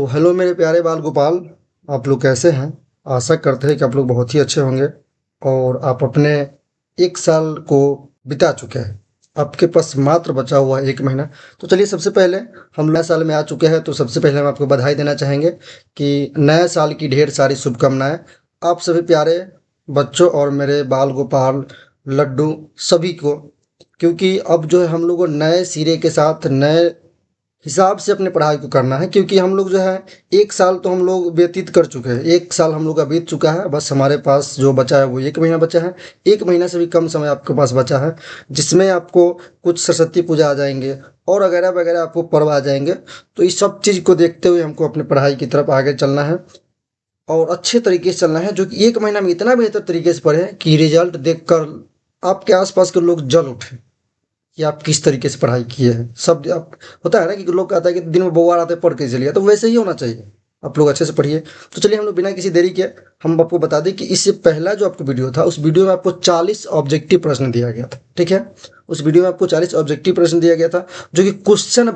तो हेलो मेरे प्यारे बाल गोपाल, आप लोग कैसे हैं? आशा करते हैं कि आप लोग बहुत ही अच्छे होंगे और आप अपने 1 साल को बिता चुके हैं। आपके पास मात्र बचा हुआ है 1 महीना। तो चलिए, सबसे पहले हम नए साल में आ चुके हैं, तो सबसे पहले हम आपको बधाई देना चाहेंगे कि नए साल की ढेर सारी शुभकामनाएँ आप सभी प्यारे बच्चों और मेरे बाल गोपाल, लड्डू सभी को। क्योंकि अब जो है हम लोग को नए सिरे के साथ नए हिसाब से अपनी पढ़ाई को करना है, क्योंकि हम लोग जो है 1 साल तो हम लोग व्यतीत कर चुके हैं। 1 साल हम लोग का बीत चुका है। बस हमारे पास जो बचा है वो 1 महीना बचा है। 1 महीना से भी कम समय आपके पास बचा है, जिसमें आपको कुछ सरस्वती पूजा आ जाएंगे और वगैरह वगैरह आपको पर्व आ जाएंगे। तो इस सब चीज़ को देखते हुए हमको अपनी पढ़ाई की तरफ आगे चलना है और अच्छे तरीके से चलना है, जो कि 1 महीना में इतना बेहतर तरीके से पढ़ें कि रिजल्ट देखकर आपके आसपास के लोग जल उठें कि आप किस तरीके से पढ़ाई किए हैं। सब आप होता है ना कि लोग कहता है कि दिन में बौआर आते पढ़ के चलिए, तो वैसे ही होना चाहिए। आप लोग अच्छे से पढ़िए। तो चलिए, हम लोग बिना किसी देरी के हम आपको बता दें कि इससे पहला जो आपको वीडियो था, उस वीडियो में आपको 40 ऑब्जेक्टिव प्रश्न दिया गया था। ठीक है, उस वीडियो में आपको 40 ऑब्जेक्टिव प्रश्न दिया गया था, जो कि क्वेश्चन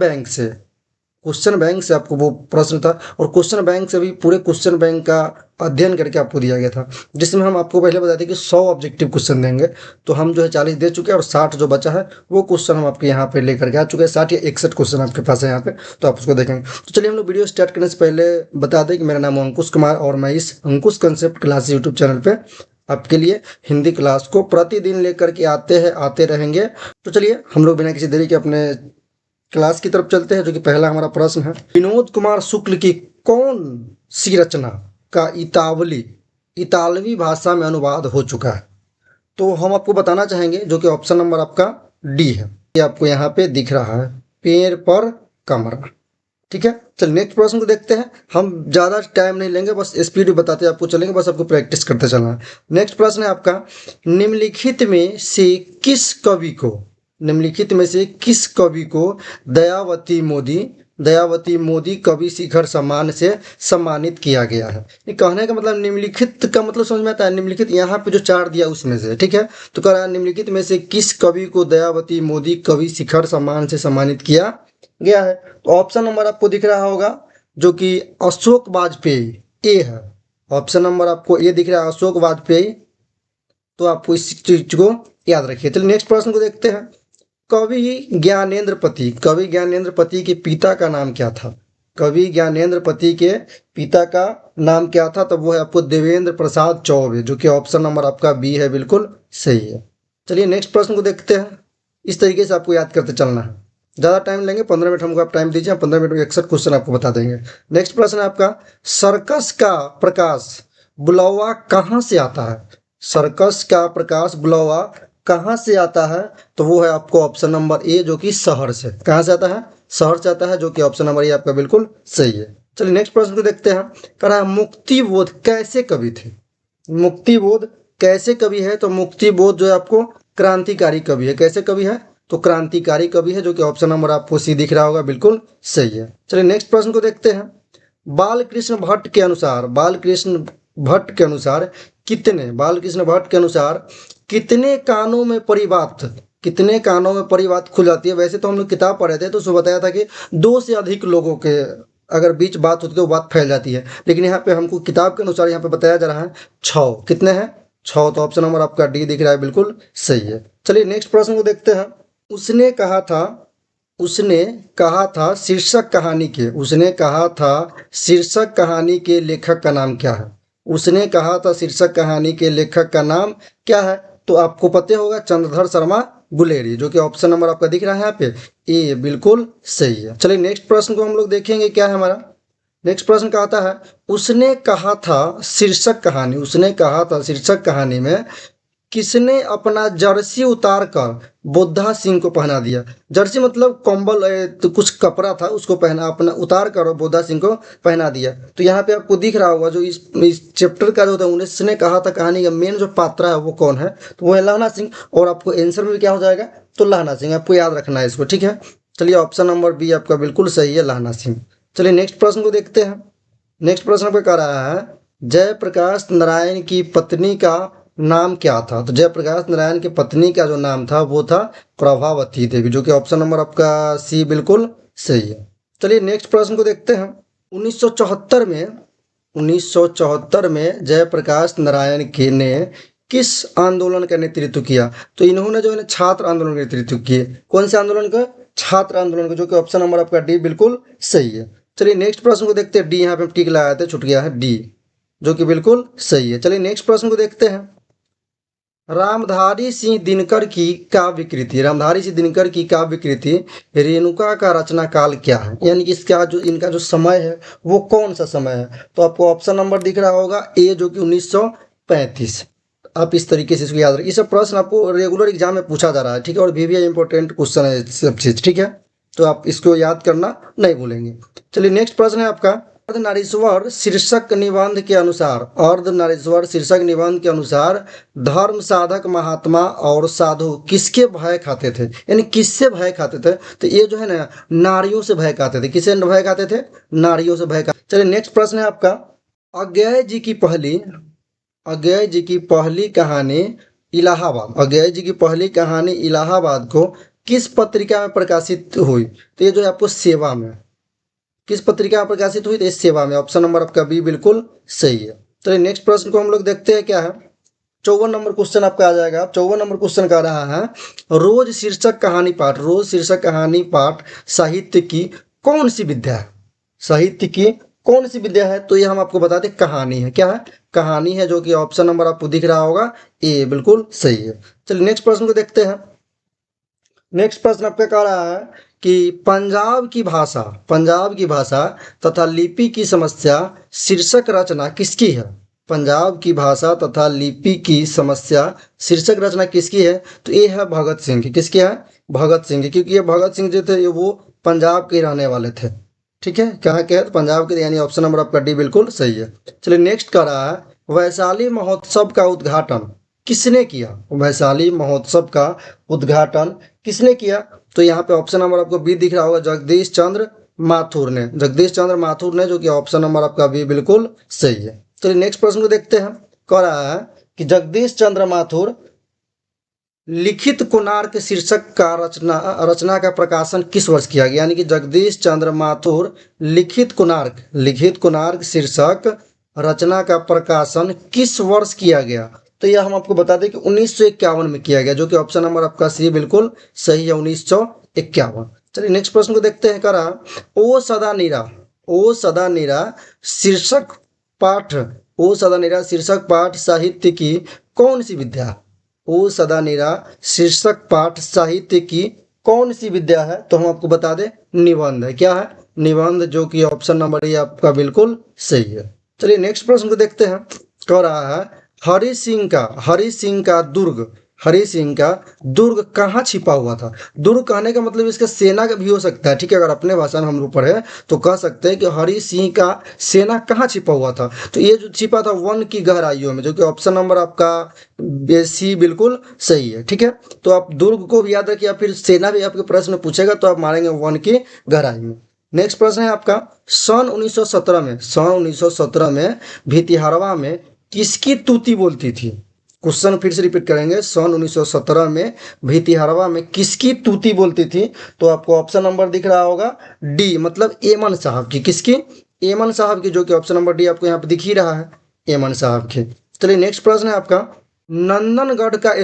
बैंक से आपको वो प्रश्न था। और क्वेश्चन बैंक से भी पूरे क्वेश्चन बैंक का अध्ययन करके आपको दिया गया था, जिसमें हम आपको पहले बताते कि 100 ऑब्जेक्टिव क्वेश्चन देंगे। तो हम जो है 40 दे चुके हैं और 60 जो बचा है वो क्वेश्चन हम आपके यहाँ पे लेकर के आ चुके हैं। 60 या 61 क्वेश्चन आपके पास है यहाँ पे, तो आप उसको देखेंगे। तो चलिए, हम लोग वीडियो स्टार्ट करने से पहले बता दें कि मेरा नाम है अंकुश कुमार और मैं इस अंकुश कंसेप्ट क्लास यूट्यूब चैनल पे आपके लिए हिंदी क्लास को प्रतिदिन लेकर के आते रहेंगे। तो चलिए, हम लोग बिना किसी देरी के अपने क्लास की तरफ चलते हैं, जो कि पहला हमारा प्रश्न है। विनोद कुमार शुक्ल की कौन सी रचना का इतालवी भाषा में अनुवाद हो चुका है? तो हम आपको बताना चाहेंगे, जो कि ऑप्शन नंबर आपका डी है। ये आपको यहाँ पे दिख रहा है, पेड़ पर कमरा। ठीक है, चलिए नेक्स्ट प्रश्न को देखते हैं। हम ज़्यादा टाइम नहीं लेंगे, बस स्पीड बताते आपको चलेंगे, बस आपको प्रैक्टिस करते चलना है। नेक्स्ट प्रश्न है आपका, निम्नलिखित में से किस कवि को निम्नलिखित में से किस कवि को दयावती मोदी कवि शिखर सम्मान से सम्मानित किया गया है? ये कहने का मतलब, निम्नलिखित का मतलब समझ में आता है। निम्नलिखित यहाँ पे जो 4 दिया उसमें से, ठीक है, तो कह रहा है निम्नलिखित में से किस कवि को दयावती मोदी कवि शिखर सम्मान से सम्मानित किया गया है? तो ऑप्शन नंबर आपको दिख रहा होगा, जो कि अशोक वाजपेयी, ए है। ऑप्शन नंबर आपको ए दिख रहा है, अशोक वाजपेयी। तो आपको इस चीज को याद रखिए। चलिए नेक्स्ट प्रश्न को देखते हैं। कवि ज्ञानेंद्र पति के पिता का नाम क्या था? कवि ज्ञानेंद्र पति के पिता का नाम क्या था? तो वो है आपको देवेंद्र प्रसाद चौबे, जो कि ऑप्शन नंबर आपका बी है, बिल्कुल सही है। चलिए नेक्स्ट प्रश्न को देखते हैं। इस तरीके से आपको याद करते चलना है। ज़्यादा टाइम लेंगे, 15 मिनट हमको आप टाइम दीजिए, हम 15 मिनट में 61 क्वेश्चन आपको बता देंगे। नेक्स्ट प्रश्न है आपका, सर्कस का प्रकाश बुलावा कहाँ से आता है? सर्कस का प्रकाश बुलावा कहाँ से आता है? तो वो है आपको ऑप्शन नंबर ए, जो कि शहर से। कहाँ से आता है? शहर से आता है, जो कि ऑप्शन नंबर ए आपका बिल्कुल सही है। चलिए नेक्स्ट प्रश्न को देखते हैं। कह रहा है मुक्तिबोध कैसे कवि थे? मुक्तिबोध कैसे कवि है? तो मुक्तिबोध जो है आपको क्रांतिकारी कवि है। कैसे कवि है? तो क्रांतिकारी कवि है, जो कि ऑप्शन नंबर आपको सी दिख रहा होगा, बिल्कुल सही है। चलिए नेक्स्ट प्रश्न को देखते हैं। बालकृष्ण भट्ट के अनुसार बालकृष्ण भट्ट के अनुसार कितने कानों में परिबात खुल जाती है? वैसे तो हम लोग किताब पढ़े थे, तो उसमें बताया था कि 2 से अधिक लोगों के अगर बीच बात होती है तो बात फैल जाती है, लेकिन यहाँ पे हमको किताब के अनुसार यहाँ पे बताया जा रहा है 6। कितने हैं? 6। तो ऑप्शन नंबर आपका डी दिख रहा है, बिल्कुल सही है। चलिए नेक्स्ट प्रश्न को देखते हैं। शीर्षक कहानी के लेखक का नाम क्या है? शीर्षक कहानी के लेखक का नाम क्या है? तो आपको पता होगा, चंद्रधर शर्मा गुलेरी, जो कि ऑप्शन नंबर आपका दिख रहा है यहाँ पे, ए बिल्कुल सही है। चलिए नेक्स्ट प्रश्न को हम लोग देखेंगे, क्या है हमारा। नेक्स्ट प्रश्न कहता है, उसने कहा था शीर्षक कहानी में किसने अपना जर्सी उतार कर बुद्धा सिंह को पहना दिया? जर्सी मतलब कंबल, तो कुछ कपड़ा था, उसको पहना, अपना उतार कर बुद्धा सिंह को पहना दिया। तो यहाँ पे आपको दिख रहा होगा, जो इस चैप्टर का जो था, उसने कहा था कहानी का मेन जो पात्र है वो कौन है? तो वो है लहना सिंह। और आपको आंसर में क्या हो जाएगा? तो लहना सिंह। आपको याद रखना है इसको, ठीक है। चलिए ऑप्शन नंबर बी आपका बिल्कुल सही है, लहना सिंह। चलिए नेक्स्ट प्रश्न को देखते हैं। नेक्स्ट प्रश्न पे कह रहा है, जयप्रकाश नारायण की पत्नी का नाम क्या था? तो जयप्रकाश नारायण की पत्नी का जो नाम था वो था प्रभावती देवी, जो कि ऑप्शन नंबर आपका सी बिल्कुल सही है। चलिए नेक्स्ट प्रश्न को देखते हैं। 1974 में 1974 में जयप्रकाश नारायण के ने किस आंदोलन का नेतृत्व किया? तो इन्होंने जो है ना छात्र आंदोलन का नेतृत्व किए। कौन से आंदोलन का? छात्र आंदोलन का, जो कि ऑप्शन नंबर आपका डी बिल्कुल सही है। चलिए नेक्स्ट प्रश्न को देखते हैं। डी यहाँ पे टिक लगाए थे, छूट गया है डी, जो कि बिल्कुल सही है। चलिए नेक्स्ट प्रश्न को देखते हैं। रामधारी सिंह दिनकर की काव्य कृति, रामधारी सिंह दिनकर की काव्य कृति रेणुका का रचना काल क्या है? यानी कि इसका जो इनका जो समय है वो कौन सा समय है? तो आपको ऑप्शन नंबर दिख रहा होगा ए, जो कि 1935। आप इस तरीके से इसको याद रखिए। ये सब प्रश्न आपको रेगुलर एग्जाम में पूछा जा रहा है, ठीक है, और भी इंपॉर्टेंट क्वेश्चन है सब चीज, ठीक है, तो आप इसको याद करना नहीं भूलेंगे। चलिए नेक्स्ट प्रश्न है आपका। अर्धनारीश्वर शीर्षक निबंध के अनुसार, अर्धनारीश्वर शीर्षक निबंध के अनुसार धर्म साधक महात्मा और साधु किसके भय खाते थे? यानी किससे भय खाते थे? तो ये जो है ना नारियों से भय खाते थे। किससे भय खाते थे? नारियों से भय खाते। चलिए नेक्स्ट प्रश्न है आपका। अज्ञेय जी की पहली अज्ञेय जी की पहली कहानी इलाहाबाद, अज्ञेय जी की पहली कहानी इलाहाबाद को किस पत्रिका में प्रकाशित हुई? तो ये जो है आपको सेवा में, किस पत्रिका में प्रकाशित हुई? तो इस सेवा में। ऑप्शन नंबर आपका बी बिल्कुल सही है। चलिए नेक्स्ट प्रश्न को हम लोग देखते हैं क्या है। 54 नंबर क्वेश्चन आपका आ जाएगा। 54 नंबर क्वेश्चन का रहा है, रोज शीर्षक कहानी पाठ, रोज शीर्षक कहानी पाठ साहित्य की कौन सी विद्या है? साहित्य की कौन सी विद्या है? तो ये हम आपको बताते कहानी है। क्या है? कहानी है, जो कि ऑप्शन नंबर आपको दिख रहा होगा ए बिल्कुल सही है। चलिए नेक्स्ट प्रश्न को देखते हैं। नेक्स्ट प्रश्न आपका कह रहा है कि पंजाब की भाषा तथा लिपि की समस्या शीर्षक रचना किसकी है? पंजाब की भाषा तथा लिपि की समस्या शीर्षक रचना किसकी है? तो ये है भगत सिंह की। किसकी है? भगत सिंह की, क्योंकि ये भगत सिंह जो थे ये वो पंजाब के रहने वाले थे, ठीक है, कहाँ के हैं? तो पंजाब के, यानी ऑप्शन नंबर आपका डी बिल्कुल सही है। चलिए नेक्स्ट कर रहा है, वैशाली महोत्सव का उद्घाटन किसने किया? वैशाली महोत्सव का उद्घाटन किसने किया? तो यहाँ पे ऑप्शन नंबर आपको बी दिख रहा होगा, जगदीश चंद्र माथुर ने, जगदीश चंद्र माथुर ने, जो कि ऑप्शन नंबर आपका बी बिल्कुल सही है। चलिए नेक्स्ट प्रश्न को देखते हैं। कह रहा है कि जगदीश चंद्र माथुर लिखित कोणार्क शीर्षक का रचना का प्रकाशन किस वर्ष किया गया? यानी कि जगदीश चंद्र माथुर लिखित कोणार्क शीर्षक रचना का प्रकाशन किस वर्ष किया गया? तो यह हम आपको बता दें कि 1951 में किया गया, जो कि ऑप्शन नंबर आपका सी बिल्कुल सही है, 1951। चलिए नेक्स्ट प्रश्न को देखते हैं। करा ओ सदा नीरा शीर्षक पाठ, ओ सदा नीरा शीर्षक पाठ साहित्य की कौन सी विद्या? ओ सदा नीरा शीर्षक पाठ साहित्य की कौन सी विद्या है? तो हम आपको बता दें निबंध है। क्या है? निबंध, जो कि ऑप्शन नंबर ये आपका बिल्कुल सही है। चलिए नेक्स्ट प्रश्न को देखते हैं। कह रहा है हरि सिंह का दुर्ग कहाँ छिपा हुआ था? दुर्ग कहने का मतलब इसका सेना का भी हो सकता है, ठीक है, अगर अपने भाषा में हम लोग पढ़े तो कह सकते हैं कि हरि सिंह का सेना कहाँ छिपा हुआ था? तो ये जो छिपा था वन की गहराइयों में, जो कि ऑप्शन नंबर आपका सी बिल्कुल सही है, ठीक है। तो आप दुर्ग को भी याद रखिए, फिर सेना भी आपके प्रश्न में पूछेगा तो आप मारेंगे वन की गहराई में। नेक्स्ट प्रश्न है आपका, सन 1917 में भितिहरवा में किसकी तूती बोलती थी? क्वेश्चन फिर से रिपीट करेंगे। सन 1917 में भितिहरवा में किसकी तूती बोलती थी? तो आपको ऑप्शन नंबर दिख रहा होगा डी, मतलब एमन साहब की। किसकी? एमन साहब की, जो कि ऑप्शन नंबर डी आपको यहाँ पे दिख ही रहा है, एमन साहब की। चलिए नेक्स्ट प्रश्न है आपका, नंदनगढ़ का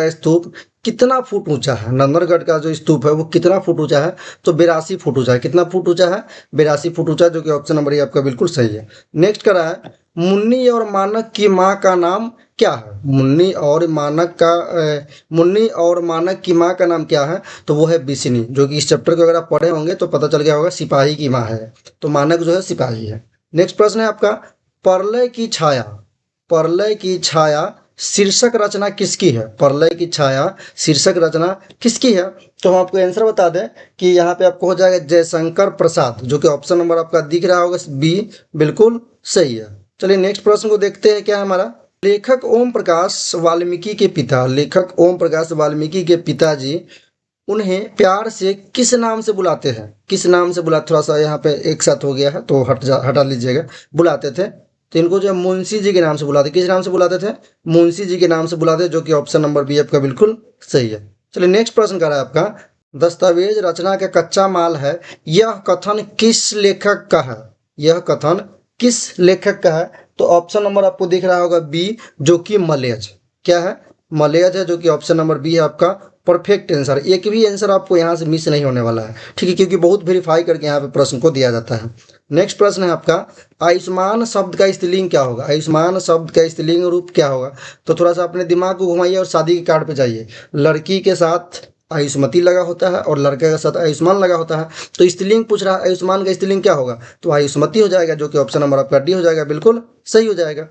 स्तूप कितना फुट ऊंचा है? नंदनगढ़ का जो स्तूप है वो कितना फुट ऊंचा है? तो 82 फुट ऊंचा है। कितना फुट ऊंचा है? 82 फुट ऊंचा, जो कि ऑप्शन नंबर ये आपका बिल्कुल सही है। नेक्स्ट करा है, मुन्नी और मानक की माँ का नाम क्या है? मुन्नी और मानक की माँ का नाम क्या है? तो वो है बिस्नी, जो कि इस चैप्टर को अगर आप पढ़े होंगे तो पता चल गया होगा सिपाही की माँ है, तो मानक जो है सिपाही है। नेक्स्ट प्रश्न है आपका, प्रलय की छाया शीर्षक रचना किसकी है? प्रलय की छाया शीर्षक रचना किसकी है? तो हम आपको आंसर बता दें कि यहाँ पे आपको हो जाएगा जयशंकर प्रसाद, जो कि ऑप्शन नंबर आपका दिख रहा होगा बी बिल्कुल सही है। चलिए नेक्स्ट प्रश्न को देखते हैं। क्या है हमारा, लेखक ओम प्रकाश वाल्मीकि के पिताजी उन्हें प्यार से किस नाम से बुलाते हैं? किस नाम से बुलाते? थोड़ा सा यहाँ पे एक साथ हो गया है तो हटा लीजिएगा। बुलाते थे तो इनको जो है मुंशी जी के नाम से बुलाते। किस नाम से बुलाते थे? मुंशी जी के नाम से बुलाते, जो कि ऑप्शन नंबर बी आपका बिल्कुल सही है। चलिए नेक्स्ट प्रश्न कर रहा है आपका, दस्तावेज रचना का कच्चा माल है, यह कथन किस लेखक का है? यह कथन किस लेखक का है? तो ऑप्शन नंबर आपको दिख रहा होगा बी, जो कि मलयज। क्या है? मलयज है, जो कि ऑप्शन नंबर बी है आपका परफेक्ट आंसर। एक भी आंसर आपको यहाँ से मिस नहीं होने वाला है, ठीक है, क्योंकि बहुत वेरीफाई करके यहाँ पे प्रश्न को दिया जाता है। नेक्स्ट प्रश्न है आपका, आयुष्मान शब्द का स्त्रीलिंग क्या होगा? आयुष्मान शब्द का स्त्रीलिंग रूप क्या होगा? तो थोड़ा सा अपने दिमाग को घुमाइए और शादी के कार्ड पे जाइए। लड़की के साथ आयुष्मती लगा होता है और लड़के के साथ आयुष्मान लगा होता है, तो स्त्रीलिंग पूछ रहा है, आयुष्मान का स्त्रीलिंग क्या होगा? तो आयुष्मती हो जाएगा, जो कि ऑप्शन नंबर आपका डी हो जाएगा, बिल्कुल सही हो जाएगा।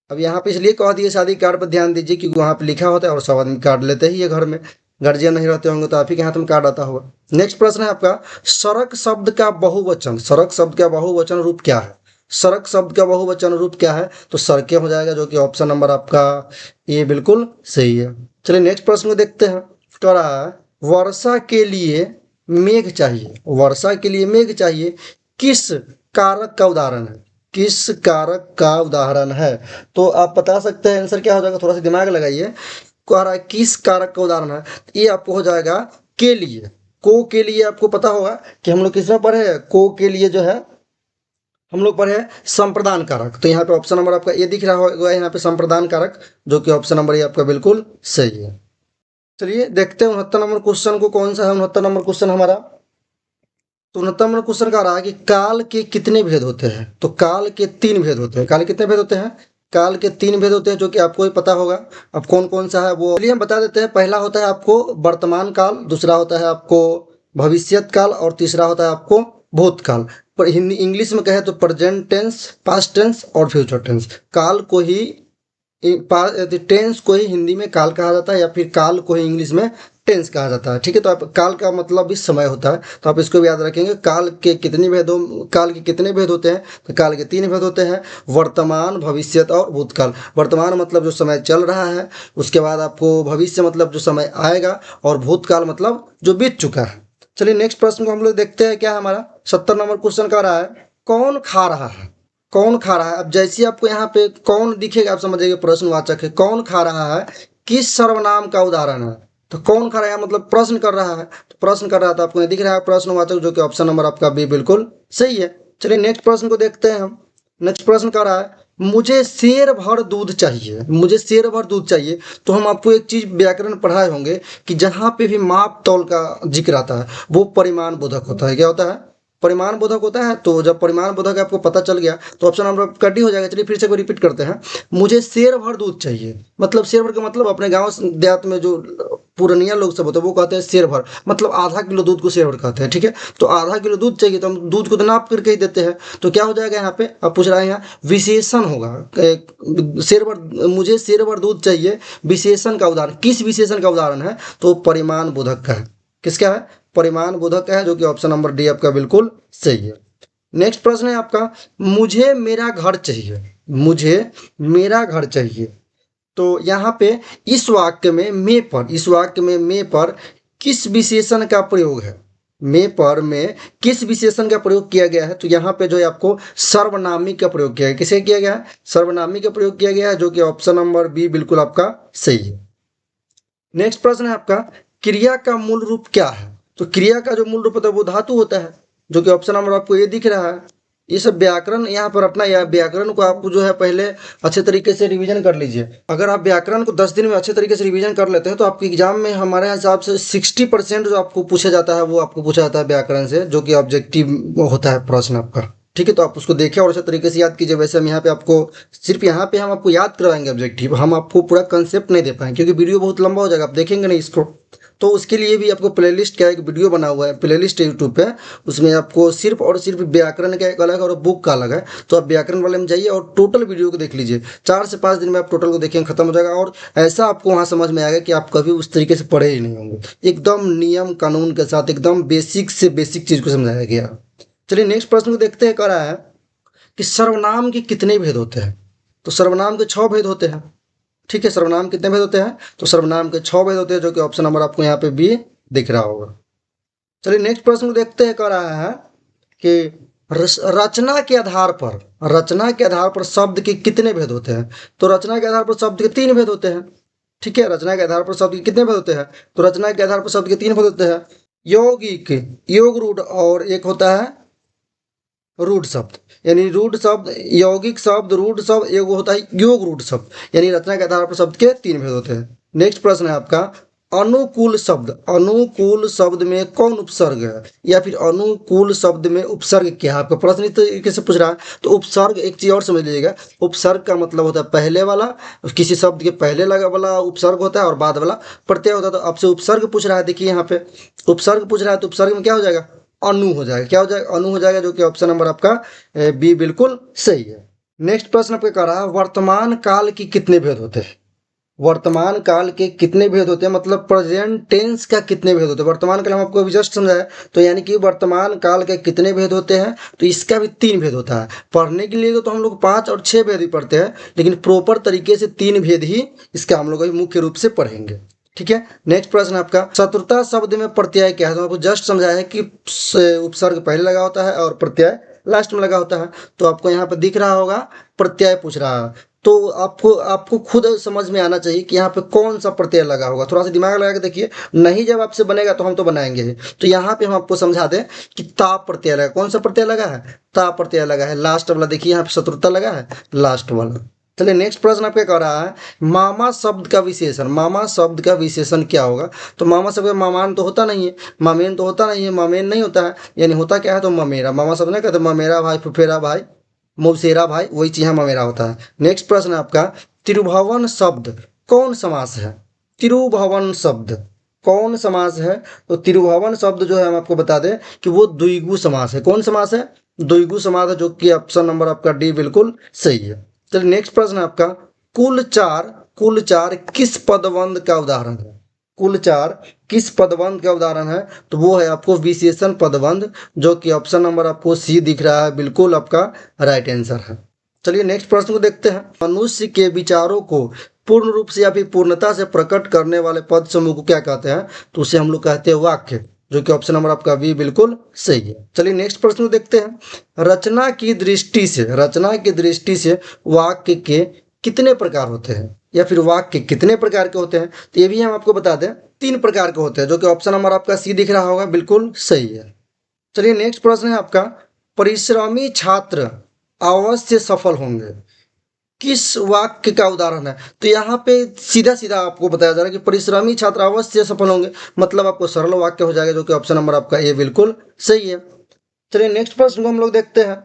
अब यहाँ पे इसलिए कह दिए शादी कार्ड पर ध्यान दीजिए, क्योंकि वहाँ पे लिखा होता है और सब आदमी कार्ड लेते ही है घर में। गार्जियन नहीं रहते होंगे तो आप ही के हाथ में कार्ड आता होगा। नेक्स्ट प्रश्न है आपका, सड़क शब्द का बहुवचन, सड़क शब्द का बहुवचन रूप क्या है? सड़क शब्द का बहुवचन रूप क्या है? तो सड़कें हो जाएगा, जो कि ऑप्शन नंबर आपका ये बिल्कुल सही है। चलिए नेक्स्ट प्रश्न को देखते हैं। कह रहा है, वर्षा के लिए मेघ चाहिए, वर्षा के लिए मेघ चाहिए, किस कारक का उदाहरण है? किस कारक का उदाहरण है? तो आप बता सकते हैं आंसर क्या हो जाएगा, थोड़ा सा दिमाग लगाइए। कह रहा है किस कारक का उदाहरण है, तो ये आपको हो जाएगा के लिए। को के लिए आपको पता होगा कि हम लोग किसमें पढ़े हैं, को के लिए जो है हम लोग पढ़े हैं संप्रदान कारक। तो यहाँ पे ऑप्शन नंबर आपका ये दिख रहा होगा, यहाँ पे संप्रदान कारक, जो कि ऑप्शन नंबर ये आपका बिल्कुल सही है। चलिए देखते हैं 69 नंबर क्वेश्चन को, कौन सा है 69 नंबर क्वेश्चन हमारा। तो 69 नंबर क्वेश्चन का रहा है कि काल के कितने भेद होते हैं? तो काल के 3 भेद होते हैं। काल के कितने भेद होते हैं? काल के 3 भेद होते हैं, जो कि आपको ही पता होगा। अब कौन कौन सा है वो चलिए हम बता देते हैं। पहला होता है आपको वर्तमान काल, दूसरा होता है आपको भविष्यत काल, और तीसरा होता है आपको भूतकाल। पर हिंदी इंग्लिश में कहे तो प्रेजेंट टेंस, पास्ट टेंस और फ्यूचर टेंस। काल को ही टेंस को ही हिंदी में काल कहा जाता है, या फिर काल को ही इंग्लिश में टेंस कहा जाता है, ठीक है। तो आप काल का मतलब भी समय होता है, तो आप इसको भी याद रखेंगे। काल के कितने भेदों काल के कितने भेद होते हैं? तो काल के 3 भेद होते हैं, वर्तमान, भविष्यत और भूतकाल। वर्तमान मतलब जो समय चल रहा है, उसके बाद आपको भविष्य मतलब जो समय आएगा, और भूतकाल मतलब जो बीत चुका है। चलिए नेक्स्ट प्रश्न को हम लोग देखते हैं। क्या है हमारा 70 नंबर क्वेश्चन का रहा है, कौन खा रहा है? कौन खा रहा है? अब जैसे आपको यहाँ पे कौन दिखेगा, आप समझ जाइए प्रश्नवाचक है। कौन खा रहा है किस सर्वनाम का उदाहरण है? तो कौन खा रहा है मतलब प्रश्न कर रहा है, तो प्रश्न कर रहा है, तो आपको ये दिख रहा है प्रश्नवाचक, जो कि ऑप्शन नंबर आपका बी बिल्कुल सही है। चलिए नेक्स्ट प्रश्न को देखते हैं हम। नेक्स्ट प्रश्न कर रहा है, मुझे शेर भर दूध चाहिए, मुझे शेर भर दूध चाहिए। तो हम आपको एक चीज व्याकरण पढ़ाए होंगे कि जहां पे भी माप तौल का जिक्र आता है, वो परिमाण बोधक होता है। क्या होता है? परिमाण बोधक होता है। तो जब परिमाण बोधक आपको पता चल गया, तो ऑप्शन नंबर आपका डी हो जाएगा। चलिए फिर से रिपीट करते हैं। मुझे शेर भर दूध चाहिए, मतलब शेर भर का मतलब अपने गांव देहात में जो पुरनिया लोग सब होते हैं वो कहते हैं शेर भर, मतलब आधा किलो दूध को शेर भर कहते हैं, ठीक है। तो आधा किलो दूध चाहिए, तो हम दूध को तो नाप करके ही देते हैं। तो क्या हो जाएगा यहाँ पे, आप पूछ रहे हैं यहाँ विशेषण होगा। शेर भर, मुझे शेर भर दूध चाहिए, विशेषण का उदाहरण, किस विशेषण का उदाहरण है? तो परिमाण बोधक का है। किसका है? परिमाण बोधक का है, जो कि ऑप्शन नंबर डी आपका बिल्कुल सही है। नेक्स्ट प्रश्न है आपका, मुझे मेरा घर चाहिए, मुझे मेरा घर चाहिए। तो यहाँ पे इस वाक्य में मैं पर, इस वाक्य में मैं पर किस विशेषण का प्रयोग है? मैं पर में किस विशेषण का प्रयोग किया गया है? तो यहाँ पे जो है आपको सर्वनामी का प्रयोग किया है। किसे किया गया है? सर्वनामी का प्रयोग किया गया है, जो कि ऑप्शन नंबर बी बिल्कुल आपका सही है। नेक्स्ट प्रश्न है आपका, क्रिया का मूल रूप क्या है? तो क्रिया का जो मूल रूप होता है वो धातु होता है, जो कि ऑप्शन नंबर आपको ये दिख रहा है। ये सब व्याकरण यहाँ पर अपना, या व्याकरण को आपको जो है पहले अच्छे तरीके से रिवीजन कर लीजिए। अगर आप व्याकरण को 10 दिन में अच्छे तरीके से रिवीजन कर लेते हैं, तो आपके एग्जाम में हमारे हिसाब से 60% जो आपको पूछा जाता है, वो आपको पूछा जाता है व्याकरण से, जो कि ऑब्जेक्टिव होता है प्रश्न आपका, ठीक है। तो आप उसको देखें और अच्छे तरीके से याद कीजिए। वैसे हम यहाँ पे आपको सिर्फ यहाँ पे हम आपको याद करवाएंगे ऑब्जेक्टिव, हम आपको पूरा कंसेप्ट नहीं दे पाएंगे, क्योंकि वीडियो बहुत लंबा हो जाएगा, आप देखेंगे नहीं इसको। तो उसके लिए भी आपको प्लेलिस्ट का एक वीडियो बना हुआ है, प्लेलिस्ट यूट्यूब पे, उसमें आपको सिर्फ और सिर्फ व्याकरण का एक अलग है और बुक का अलग है। तो आप व्याकरण वाले में जाइए और टोटल वीडियो को देख लीजिए। 4 से 5 दिन में आप टोटल को देखेंगे, खत्म हो जाएगा, और ऐसा आपको वहाँ समझ में आएगा कि आप कभी उस तरीके से पढ़े ही नहीं होंगे। एकदम नियम कानून के साथ एकदम बेसिक से बेसिक चीज को समझाया गया। चलिए नेक्स्ट प्रश्न को देखते हैं। कह रहा है कि सर्वनाम के कितने भेद होते हैं? तो सर्वनाम के 6 भेद होते हैं, ठीक है। सर्वनाम कितने भेद होते हैं? तो सर्वनाम के 6 भेद होते हैं, जो कि ऑप्शन नंबर आपको यहाँ पे बी दिख रहा होगा। चलिए नेक्स्ट प्रश्न को देखते हैं। कह रहा है कि रचना के आधार पर, रचना के आधार पर शब्द के कितने भेद होते हैं? तो रचना के आधार पर शब्द के 3 भेद होते हैं, ठीक है। रचना के आधार पर शब्द के कितने भेद होते हैं? तो रचना के आधार पर शब्द के 3 भेद होते हैं, यौगिक, योग रूढ़, और एक होता है रूढ़ शब्द। यानी रूढ़ शब्द, यौगिक शब्द, रूढ़ शब्द, एक होता है योग रूढ़ शब्द। यानी रचना के आधार पर शब्द के 3 भेद होते हैं। नेक्स्ट प्रश्न है आपका, अनुकूल शब्द। अनुकूल शब्द में कौन उपसर्ग है, या फिर अनुकूल शब्द में उपसर्ग क्या है? आपका प्रश्न इस तरीके से पूछ रहा है। तो उपसर्ग, एक चीज और समझ लीजिएगा, उपसर्ग का मतलब होता है पहले वाला, किसी शब्द के पहले लगा वाला उपसर्ग होता है और बाद वाला प्रत्यय होता है। तो आपसे उपसर्ग पूछ रहा है, देखिए यहाँ पे उपसर्ग पूछ रहा है, तो उपसर्ग में क्या हो जाएगा? अनु हो जाएगा। क्या हो जाएगा? अनु हो जाएगा, जो कि ऑप्शन नंबर आपका बी बिल्कुल सही है। नेक्स्ट प्रश्न आपका कह रहा है, वर्तमान काल के कितने भेद होते हैं? वर्तमान काल के कितने भेद होते हैं, मतलब प्रेजेंट टेंस का कितने भेद होते हैं? वर्तमान काल हम आपको अभी जस्ट समझाया, तो यानी कि वर्तमान काल के कितने भेद होते हैं, तो इसका भी 3 भेद होता है। पढ़ने के लिए तो हम लोग 5 और 6 भेद ही पढ़ते हैं, लेकिन प्रॉपर तरीके से 3 भेद ही इसका हम लोग मुख्य रूप से पढ़ेंगे। ठीक है। नेक्स्ट प्रश्न आपका, शत्रुता शब्द में प्रत्यय क्या है? तो आपको जस्ट समझाया है कि उपसर्ग पहले लगा होता है और प्रत्यय लास्ट में लगा होता है। तो आपको यहाँ पे दिख रहा होगा प्रत्यय पूछ रहा है, तो आपको आपको खुद समझ में आना चाहिए कि यहाँ पे कौन सा प्रत्यय लगा होगा। थोड़ा सा दिमाग लगा के देखिए, नहीं जब आपसे बनेगा तो हम तो बनाएंगे ही। तो यहाँ पे हम आपको समझा दें कि ता प्रत्यय लगा। कौन सा प्रत्यय लगा है? ता प्रत्यय लगा है। लास्ट वाला देखिए, यहाँ पे शत्रुता लगा है, लास्ट वाला। चलिए नेक्स्ट प्रश्न आपका कह रहा है, मामा शब्द का विशेषण। मामा शब्द का विशेषण क्या होगा? तो मामा शब्द मामान तो होता नहीं है, मामेन तो होता नहीं है, मामेन नहीं होता है, यानी होता क्या है? तो ममेरा। मामा शब्द नहीं कहते ममेरा भाई, फुफेरा भाई, मौसेरा भाई, वही चीज यहाँ ममेरा होता है। नेक्स्ट प्रश्न है आपका, त्रिभुवन शब्द कौन समास है? त्रिभुवन शब्द कौन समास है? तो त्रिभुवन शब्द जो है हम आपको बता दें कि वो द्विगु समास है। कौन समास है? द्विगु समास है, जो कि ऑप्शन नंबर आपका डी बिल्कुल सही है। चलिए नेक्स्ट प्रश्न है आपका, कुल चार, कुल चार किस पदबंध का उदाहरण है? कुल चार किस पदबंध का उदाहरण है? तो वो है आपको विशेषण पदबंध, जो कि ऑप्शन नंबर आपको सी दिख रहा है, बिल्कुल आपका राइट आंसर है। चलिए नेक्स्ट प्रश्न को देखते हैं, मनुष्य के विचारों को पूर्ण रूप से या फिर पूर्णता से प्रकट करने वाले पद समूह को क्या कहते हैं? तो उसे हम लोग कहते हैं वाक्य, जो कि ऑप्शन नंबर आपका बी बिल्कुल सही है। चलिए नेक्स्ट प्रश्न को देखते हैं, रचना की दृष्टि से, रचना की दृष्टि से वाक्य के कितने प्रकार होते हैं, या फिर वाक्य कितने प्रकार के होते हैं? तो ये भी हम आपको बता दें, 3 प्रकार के होते हैं, जो कि ऑप्शन नंबर आपका सी दिख रहा होगा, बिल्कुल सही है। चलिए नेक्स्ट प्रश्न है आपका, परिश्रमी छात्र अवश्य सफल होंगे किस वाक्य का उदाहरण है? तो यहाँ पे सीधा सीधा आपको बताया जा रहा है कि परिश्रमी छात्र अवश्य सफल होंगे, मतलब आपको सरल वाक्य हो जाएगा, जो कि ऑप्शन नंबर आपका ए बिल्कुल सही है। चलिए नेक्स्ट प्रश्न को हम लोग देखते हैं,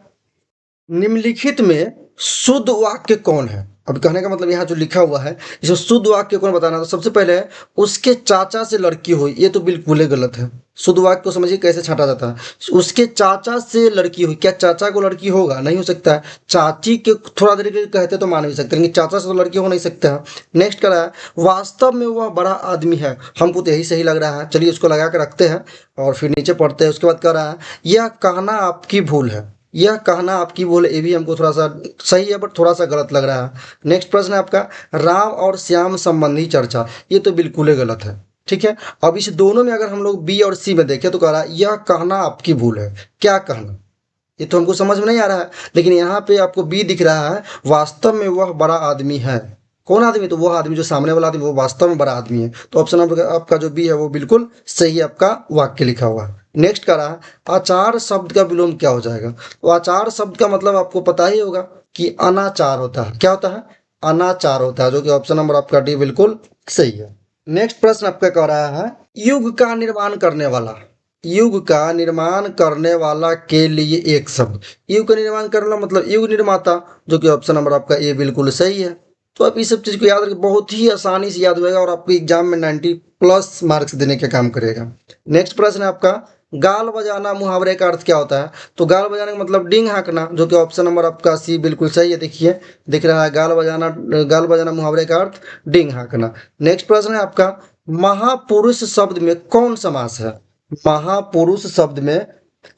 निम्नलिखित में शुद्ध वाक्य कौन है? अब कहने का मतलब यहाँ जो लिखा हुआ है, इसे शुद्ध वाक्य कौन बताना? तो सबसे पहले है, उसके चाचा से लड़की हुई। ये तो बिल्कुल ही गलत है। शुद्ध वाक्य को समझिए कैसे छांटा जाता है। उसके चाचा से लड़की हुई, क्या चाचा को लड़की होगा? नहीं हो सकता है। चाची के थोड़ा देर के कहते तो मान भी सकते हैं, लेकिन चाचा से तो लड़की हो नहीं सकता है। नेक्स्ट कह रहा है, वास्तव में वह बड़ा आदमी है। हमको तो यही सही लग रहा है, चलिए उसको लगा के रखते हैं और फिर नीचे पढ़ते हैं। उसके बाद कह रहा है, यह कहना आपकी भूल है। यह कहना आपकी भूल, ये भी हमको थोड़ा सा सही है, बट थोड़ा सा गलत लग रहा है। नेक्स्ट प्रश्न है आपका, राम और श्याम संबंधी चर्चा। ये तो बिल्कुल ही गलत है। ठीक है। अब इस दोनों में अगर हम लोग बी और सी में देखें, तो कह रहा है यह कहना आपकी भूल है। क्या कहना? ये तो हमको समझ में नहीं आ रहा है, लेकिन यहाँ पे आपको बी दिख रहा है, वास्तव में वह बड़ा आदमी है। कौन आदमी? तो वह आदमी जो सामने वाला आदमी, वो वास्तव में बड़ा आदमी है। तो ऑप्शन आपका जो बी है वो बिल्कुल सही आपका वाक्य लिखा हुआ है। नेक्स्ट कह रहा है, आचार शब्द का विलोम क्या हो जाएगा? तो आचार शब्द का मतलब आपको पता ही होगा कि अनाचार होता है। क्या होता है? अनाचार होता है, जो कि ऑप्शन नंबर आपका डी बिल्कुल सही है। नेक्स्ट प्रश्न आपका कह रहा है, युग का निर्माण करने वाला, युग का निर्माण करने वाला के लिए एक शब्द। युग का निर्माण करना मतलब युग निर्माता, जो कि ऑप्शन नंबर आपका ए बिल्कुल सही है। तो आप इस सब चीज को याद रखें, बहुत ही आसानी से याद होगा और आपको एग्जाम में 90+ मार्क्स देने का काम करेगा। नेक्स्ट प्रश्न है आपका, गाल बजाना मुहावरे का अर्थ क्या होता है? तो गाल बजाने का मतलब डींग हाँकना, जो कि ऑप्शन नंबर आपका सी बिल्कुल सही है। देखिए दिख रहा है, गाल बजाना मुहावरे का अर्थ डींग हाँकना। नेक्स्ट प्रश्न है आपका, महापुरुष शब्द में कौन समास है? महापुरुष शब्द में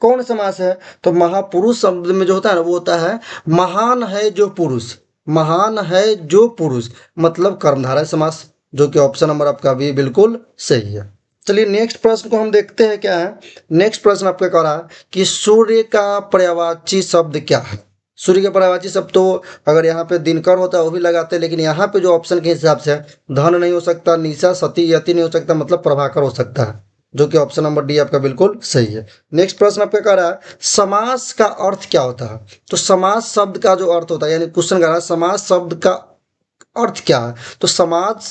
कौन समास है? तो महापुरुष शब्द में जो होता है ना, वो होता है महान है जो पुरुष, महान है जो पुरुष, मतलब कर्मधारय समास, जो कि ऑप्शन नंबर आपका भी बिल्कुल सही है। चलिए नेक्स्ट प्रश्न को हम देखते हैं क्या है। नेक्स्ट प्रश्न आपका कह रहा है कि सूर्य का पर्यायवाची शब्द क्या है? सूर्य के पर्यायवाची शब्द तो अगर यहाँ पे दिनकर होता है वो भी लगाते हैं, लेकिन यहाँ पे जो ऑप्शन के हिसाब से है, धन नहीं हो सकता, निशा, सती, यति नहीं हो सकता, मतलब प्रभाकर हो सकता है, जो कि ऑप्शन नंबर डी आपका बिल्कुल सही है। नेक्स्ट प्रश्न आपका कह रहा है समास का अर्थ क्या होता है। तो समास शब्द का जो अर्थ होता है, यानी क्वेश्चन कर रहा है समास शब्द का अर्थ क्या है। तो समाज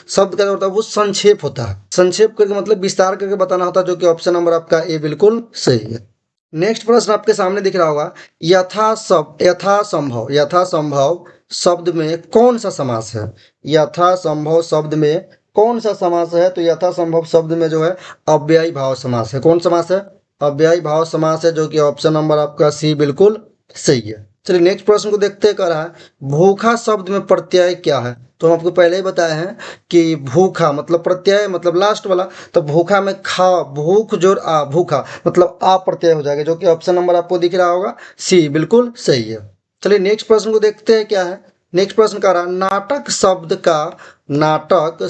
शब्द का जो होता है वो संक्षेप होता है, संक्षेप करके मतलब विस्तार करके बताना होता है, जो कि ऑप्शन नंबर आपका ए बिल्कुल सही है। नेक्स्ट प्रश्न आपके सामने दिख रहा होगा यथा संभव शब्द में कौन सा समास है। यथा संभव शब्द में कौन सा समास है। तो यथा संभव शब्द में जो है अव्ययी भाव समास है। कौन समास है, अव्ययी भाव समास है, जो कि ऑप्शन नंबर आपका सी बिल्कुल सही है। चलिए नेक्स्ट प्रश्न को देखते हैं। कह रहा है भूखा शब्द में प्रत्यय क्या है। तो हम आपको पहले ही बताए हैं कि भूखा मतलब प्रत्यय मतलब लास्ट वाला, तो भूखा में खा, भूख जोर आ, भूखा मतलब आ प्रत्यय हो जाएगा, जो कि ऑप्शन नंबर आपको दिख रहा होगा सी बिल्कुल सही है। चलिए नेक्स्ट प्रश्न को देखते हैं क्या है। नेक्स्ट प्रश्न कह रहा है नाटक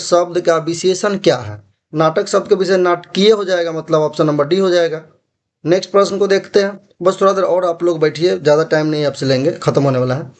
शब्द का विशेषण क्या है। नाटक शब्द का विशेषण नाटकीय हो जाएगा, मतलब ऑप्शन नंबर डी हो जाएगा। नेक्स्ट प्रश्न को देखते हैं। बस थोड़ा देर और आप लोग बैठिए, ज़्यादा टाइम नहीं आपसे लेंगे, खत्म होने वाला है।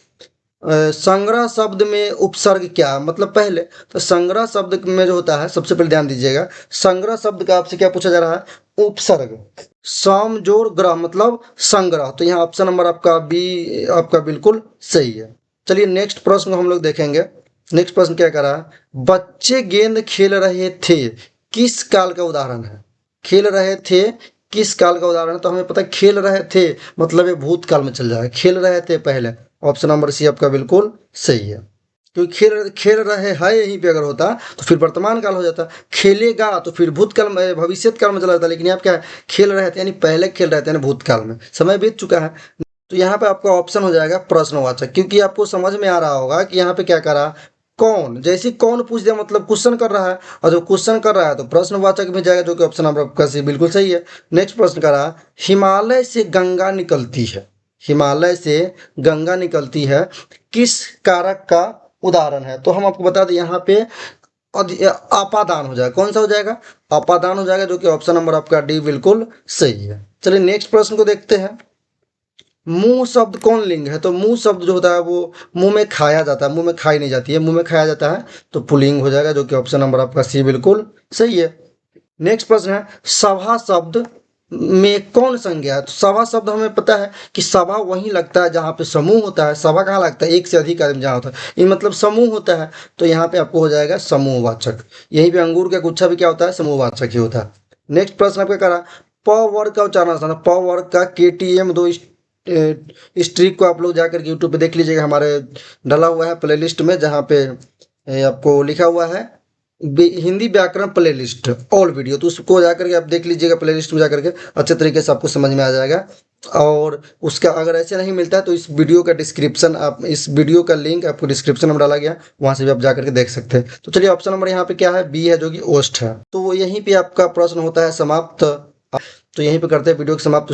संग्रह शब्द में उपसर्ग क्या है। मतलब पहले तो संग्रह शब्द में जो होता है, सबसे पहले ध्यान दीजिएगा, संग्रह शब्द का आपसे क्या पूछा जा रहा है, उपसर्ग। सम जोड़ ग्रह मतलब संग्रह, तो यहाँ ऑप्शन नंबर आपका बी आपका बिल्कुल सही है। चलिए नेक्स्ट प्रश्न को हम लोग देखेंगे। नेक्स्ट प्रश्न क्या कर रहा है, बच्चे गेंद खेल रहे थे किस काल का उदाहरण है। खेल रहे थे किस काल का उदाहरण है। तो हमें पता है खेल रहे थे मतलब ये भूतकाल में चल जाएगा, खेल रहे थे पहले, ऑप्शन नंबर सी आपका बिल्कुल सही है। क्योंकि खेल रहे हैं यहीं पे अगर होता तो फिर वर्तमान काल हो जाता, खेलेगा तो फिर भूतकाल में भविष्य काल में चला जाता, लेकिन आप क्या है खेल रहे थे यानी पहले खेल रहे थे यानी भूतकाल में, समय बीत चुका है। तो यहाँ पे आपका ऑप्शन हो जाएगा प्रश्नवाचक, क्योंकि आपको समझ में आ रहा होगा कि यहाँ पे क्या करा, कौन, जैसे कौन पूछ दिया मतलब क्वेश्चन कर रहा है, और जो क्वेश्चन कर रहा है तो प्रश्नवाचक में जाएगा, जो कि ऑप्शन नंबर आपका सी बिल्कुल सही है। नेक्स्ट प्रश्न कर रहा है हिमालय से गंगा निकलती है। हिमालय से गंगा निकलती है किस कारक का उदाहरण है। तो हम आपको बता दें यहाँ पे अपादान हो जाएगा। कौन सा हो जाएगा, अपादान हो जाएगा, जो कि ऑप्शन नंबर आपका डी बिल्कुल सही है। चलिए नेक्स्ट प्रश्न को देखते हैं। मुंह शब्द कौन लिंग है। तो मुंह शब्द जो होता है वो मुंह में खाया जाता है, मुंह में खाई नहीं जाती है, मुंह में खाया जाता है, तो पुल्लिंग हो जाएगा, जो कि ऑप्शन नंबर आपका सी बिल्कुल सही है। नेक्स्ट प्रश्न है सभा शब्द में कौन संज्ञा है। तो सभा शब्द हमें पता है कि सभा वहीं लगता है जहाँ पे समूह होता है। सभा कहाँ लगता है, एक से अधिक आदमी जहाँ होता है, ये मतलब समूह होता है, तो यहाँ पे आपको हो जाएगा समूहवाचक। यहीं पे अंगूर का गुच्छा भी क्या होता है, समूहवाचक ही होता है। नेक्स्ट प्रश्न आपका करा प वर्ग का उच्चारण आसान है। प वर्ग का KTM 2 इस ट्रिक को आप लोग जाकर के यूट्यूब पे देख लीजिएगा, हमारे डला हुआ है प्लेलिस्ट में, जहाँ पे आपको लिखा हुआ है हिंदी व्याकरण प्लेलिस्ट ऑल वीडियो, तो उसको जाकर के आप देख लीजिएगा, प्लेलिस्ट में जाकर के अच्छे तरीके से आपको समझ में आ जाएगा। और उसका अगर ऐसे नहीं मिलता है तो इस वीडियो का डिस्क्रिप्शन, आप इस वीडियो का लिंक आपको डिस्क्रिप्शन में डाला गया, वहाँ से भी आप जाकर के देख सकते हैं। तो चलिए ऑप्शन नंबर यहाँ पे क्या है, बी है, जो कि ओस्ट है। तो यहीं पे आपका प्रश्न होता है समाप्त। तो यहीं पे करते हैं वीडियो को समाप्त।